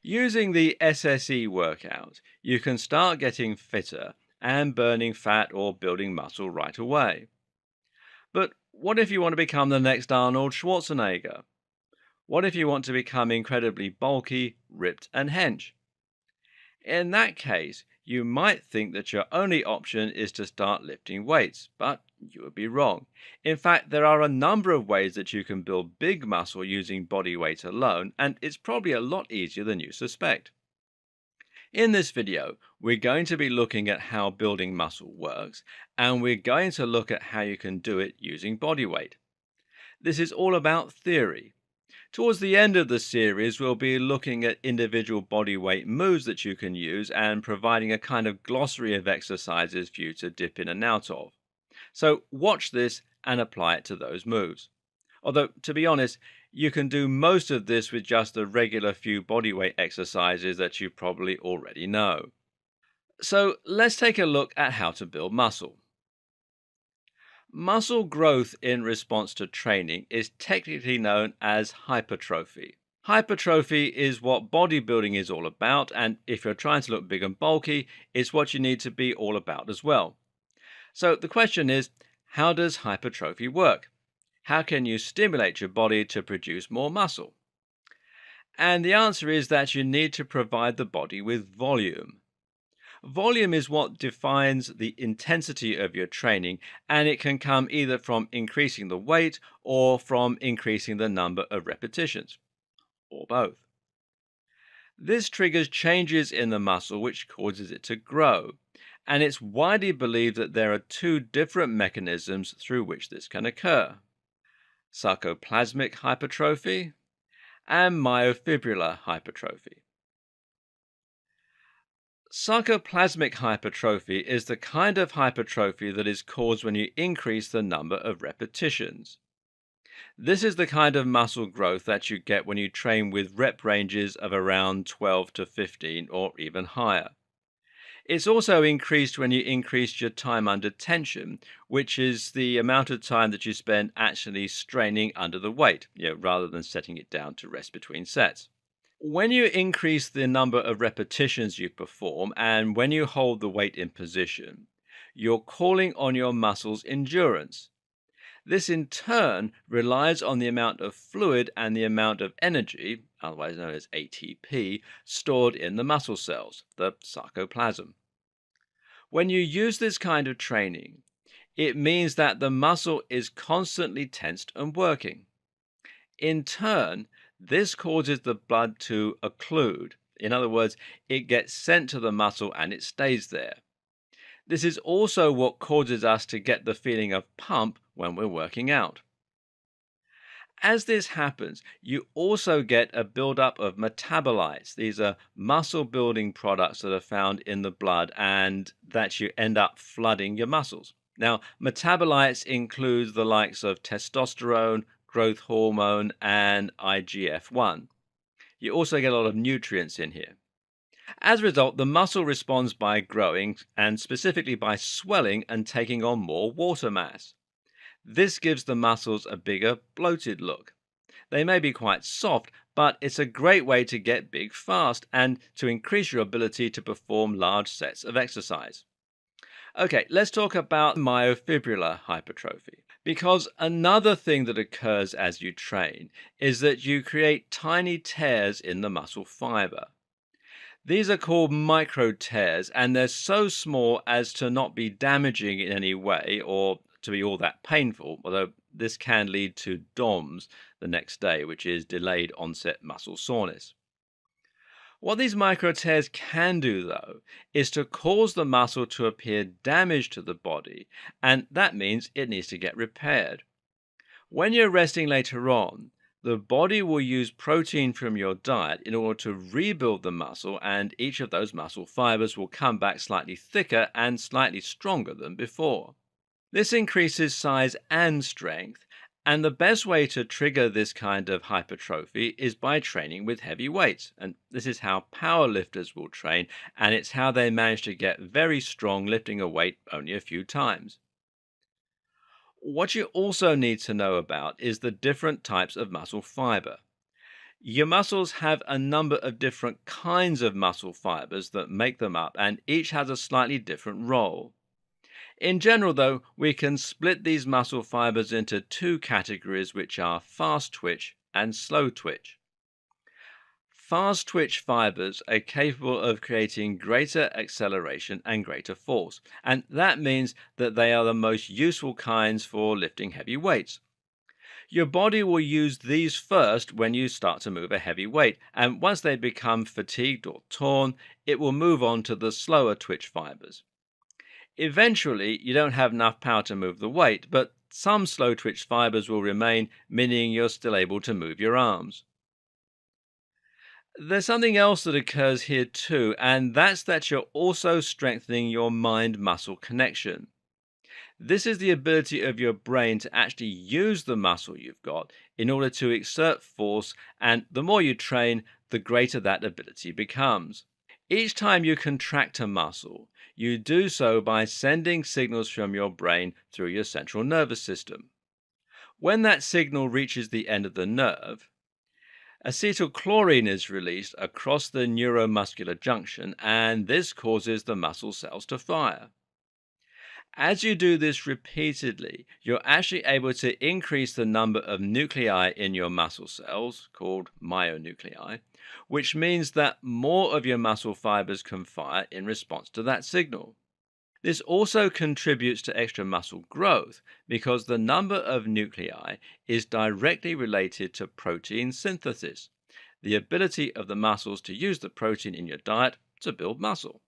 Using the SSE workout, you can start getting fitter and burning fat or building muscle right away. But what if you want to become the next Arnold Schwarzenegger? What if you want to become incredibly bulky, ripped, and hench? In that case, you might think that your only option is to start lifting weights, but you would be wrong. In fact, there are a number of ways that you can build big muscle using body weight alone, and it's probably a lot easier than you suspect. In this video, we're going to be looking at how building muscle works, and we're going to look at how you can do it using body weight. This is all about theory. Towards the end of the series, we'll be looking at individual body weight moves that you can use and providing a kind of glossary of exercises for you to dip in and out of. So watch this and apply it to those moves. Although, to be honest, you can do most of this with just the regular few bodyweight exercises that you probably already know. So let's take a look at how to build muscle. Muscle growth in response to training is technically known as hypertrophy. Hypertrophy is what bodybuilding is all about, and if you're trying to look big and bulky, it's what you need to be all about as well. So the question is, how does hypertrophy work? How can you stimulate your body to produce more muscle? And the answer is that you need to provide the body with volume. Volume is what defines the intensity of your training, and it can come either from increasing the weight or from increasing the number of repetitions, or both. This triggers changes in the muscle which causes it to grow, and it's widely believed that there are two different mechanisms through which this can occur: sarcoplasmic hypertrophy and myofibrillar hypertrophy. Sarcoplasmic hypertrophy is the kind of hypertrophy that is caused when you increase the number of repetitions. This is the kind of muscle growth that you get when you train with rep ranges of around 12 to 15 or even higher. It's also increased when you increase your time under tension, which is the amount of time that you spend actually straining under the weight, rather than setting it down to rest between sets. When you increase the number of repetitions you perform and when you hold the weight in position, you're calling on your muscles' endurance. This in turn relies on the amount of fluid and the amount of energy, otherwise known as ATP, stored in the muscle cells, the sarcoplasm. When you use this kind of training, it means that the muscle is constantly tensed and working. In turn, this causes the blood to occlude. In other words, it gets sent to the muscle and it stays there. This is also what causes us to get the feeling of pump when we're working out. As this happens, you also get a buildup of metabolites. These are muscle building products that are found in the blood and that you end up flooding your muscles. Now, metabolites include the likes of testosterone, growth hormone, and IGF-1. You also get a lot of nutrients in here. As a result, the muscle responds by growing and specifically by swelling and taking on more water mass. This gives the muscles a bigger, bloated look. They may be quite soft, but it's a great way to get big fast and to increase your ability to perform large sets of exercise. Okay, let's talk about myofibrillar hypertrophy. Because another thing that occurs as you train is that you create tiny tears in the muscle fiber. These are called micro tears, and they're so small as to not be damaging in any way or to be all that painful, although this can lead to DOMS the next day, which is delayed onset muscle soreness. What these micro tears can do, though, is to cause the muscle to appear damaged to the body, and that means it needs to get repaired. When you're resting later on, the body will use protein from your diet in order to rebuild the muscle, and each of those muscle fibers will come back slightly thicker and slightly stronger than before. This increases size and strength, and the best way to trigger this kind of hypertrophy is by training with heavy weights. And this is how powerlifters will train, and it's how they manage to get very strong lifting a weight only a few times. What you also need to know about is the different types of muscle fiber. Your muscles have a number of different kinds of muscle fibers that make them up, and each has a slightly different role. In general, though, we can split these muscle fibers into two categories, which are fast twitch and slow twitch. Fast twitch fibers are capable of creating greater acceleration and greater force, and that means that they are the most useful kinds for lifting heavy weights. Your body will use these first when you start to move a heavy weight, and once they become fatigued or torn, it will move on to the slower twitch fibers. Eventually, you don't have enough power to move the weight, but some slow twitch fibers will remain, meaning you're still able to move your arms. There's something else that occurs here too, and that's that you're also strengthening your mind muscle connection. This is the ability of your brain to actually use the muscle you've got in order to exert force, and the more you train, the greater that ability becomes. Each time you contract a muscle, you do so by sending signals from your brain through your central nervous system. When that signal reaches the end of the nerve, acetylcholine is released across the neuromuscular junction, and this causes the muscle cells to fire. As you do this repeatedly, you're actually able to increase the number of nuclei in your muscle cells, called myonuclei, which means that more of your muscle fibers can fire in response to that signal. This also contributes to extra muscle growth because the number of nuclei is directly related to protein synthesis, the ability of the muscles to use the protein in your diet to build muscle.